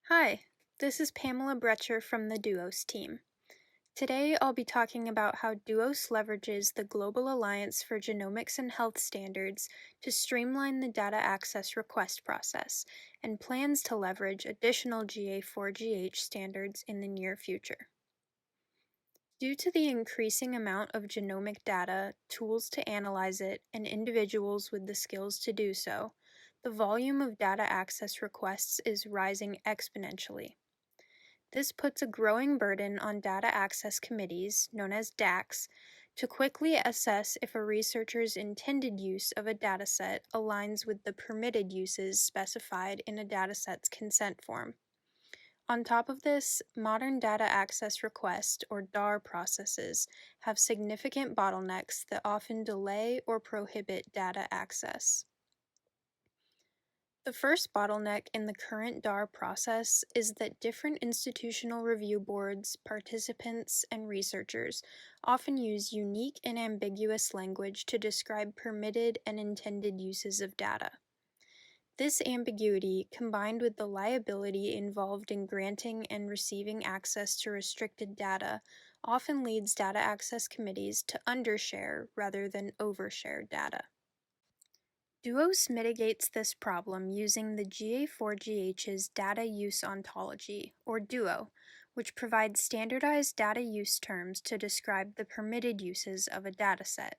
Hi, this is Pamela Brecher from the DUOS team. Today I'll be talking about how DUOS leverages the Global Alliance for Genomics and Health Standards to streamline the data access request process and plans to leverage additional GA4GH standards in the near future. Due to the increasing amount of genomic data, tools to analyze it, and individuals with the skills to do so, the volume of data access requests is rising exponentially. This puts a growing burden on data access committees, known as DACs, to quickly assess if a researcher's intended use of a dataset aligns with the permitted uses specified in a dataset's consent form. On top of this, modern data access request, or DAR processes, have significant bottlenecks that often delay or prohibit data access. The first bottleneck in the current DAR process is that different institutional review boards, participants, and researchers often use unique and ambiguous language to describe permitted and intended uses of data. This ambiguity, combined with the liability involved in granting and receiving access to restricted data, often leads data access committees to undershare rather than overshare data. DUOS mitigates this problem using the GA4GH's Data Use Ontology, or DUO, which provides standardized data use terms to describe the permitted uses of a dataset.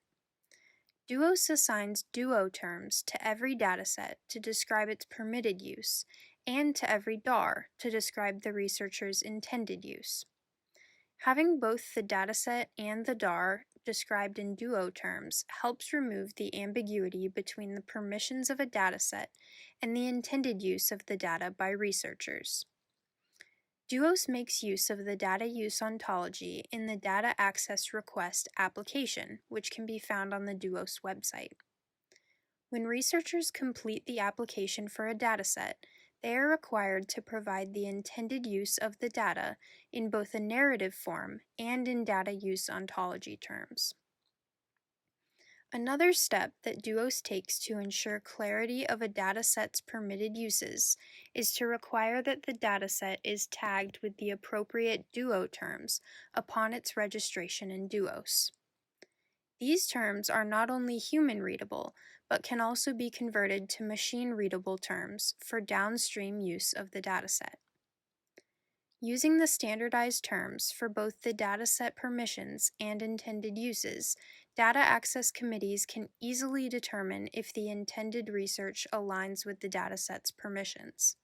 DUOS assigns DUO terms to every dataset to describe its permitted use, and to every DAR to describe the researcher's intended use. Having both the dataset and the DAR described in DUO terms helps remove the ambiguity between the permissions of a dataset and the intended use of the data by researchers. DUOS makes use of the data use ontology in the data access request application, which can be found on the DUOS website. When researchers complete the application for a dataset, they are required to provide the intended use of the data in both a narrative form and in data use ontology terms. Another step that DUOS takes to ensure clarity of a dataset's permitted uses is to require that the dataset is tagged with the appropriate DUO terms upon its registration in DUOS. These terms are not only human-readable, but can also be converted to machine-readable terms for downstream use of the dataset. Using the standardized terms for both the dataset permissions and intended uses, data access committees can easily determine if the intended research aligns with the dataset's permissions.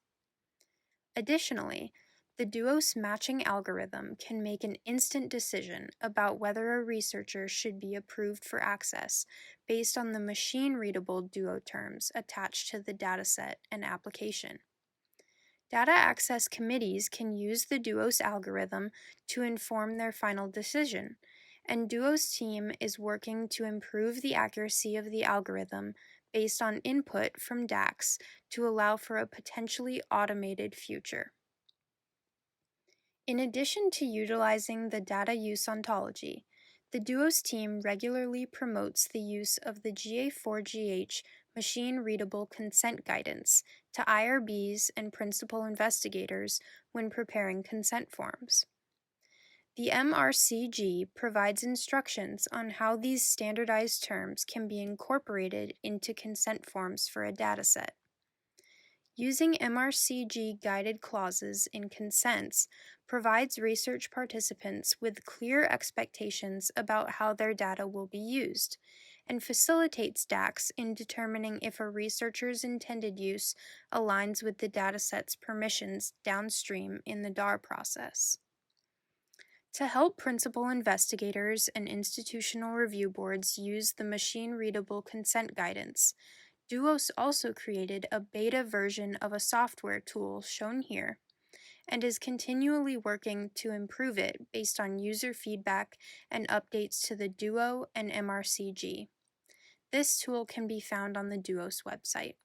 Additionally, the DUOS matching algorithm can make an instant decision about whether a researcher should be approved for access based on the machine-readable DUO terms attached to the dataset and application. Data access committees can use the DUOS algorithm to inform their final decision, and DUOS team is working to improve the accuracy of the algorithm based on input from DACs to allow for a potentially automated future. In addition to utilizing the data use ontology, the DUOS team regularly promotes the use of the GA4GH machine-readable consent guidance to IRBs and principal investigators when preparing consent forms. The MRCG provides instructions on how these standardized terms can be incorporated into consent forms for a dataset. Using MRCG guided clauses in consents provides research participants with clear expectations about how their data will be used, and facilitates DACs in determining if a researcher's intended use aligns with the dataset's permissions downstream in the DAR process. To help principal investigators and institutional review boards use the machine-readable consent guidance, DUOS also created a beta version of a software tool shown here, and is continually working to improve it based on user feedback and updates to the DUO and MRCG. This tool can be found on the DUOS website.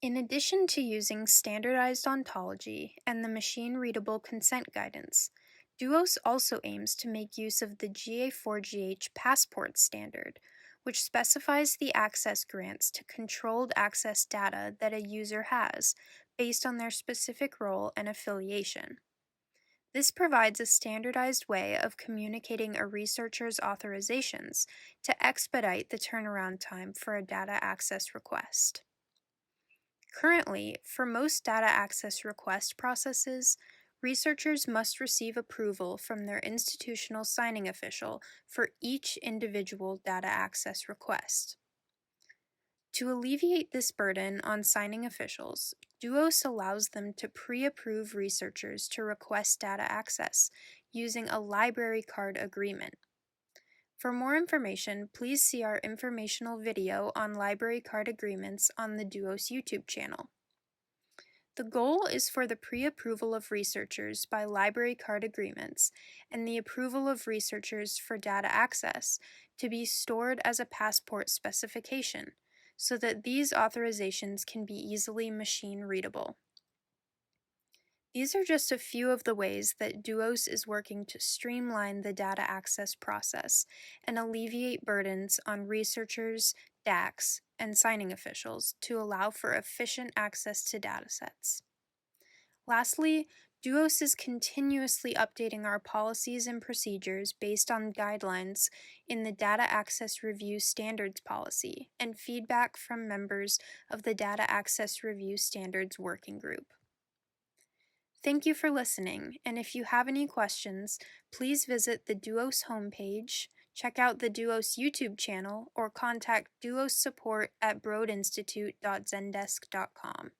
In addition to using standardized ontology and the machine-readable consent guidance, DUOS also aims to make use of the GA4GH passport standard, which specifies the access grants to controlled access data that a user has based on their specific role and affiliation. This provides a standardized way of communicating a researcher's authorizations to expedite the turnaround time for a data access request. Currently, for most data access request processes, researchers must receive approval from their institutional signing official for each individual data access request. To alleviate this burden on signing officials, DUOS allows them to pre-approve researchers to request data access using a library card agreement. For more information, please see our informational video on library card agreements on the DUOS YouTube channel. The goal is for the pre-approval of researchers by library card agreements and the approval of researchers for data access to be stored as a passport specification, so that these authorizations can be easily machine-readable. These are just a few of the ways that DUOS is working to streamline the data access process and alleviate burdens on researchers, DACs, and signing officials to allow for efficient access to datasets. Lastly, DUOS is continuously updating our policies and procedures based on guidelines in the Data Access Review Standards Policy and feedback from members of the Data Access Review Standards Working Group. Thank you for listening, and if you have any questions, please visit the DUOS homepage, check out the DUOS YouTube channel, or contact DUOS support at broadinstitute.zendesk.com.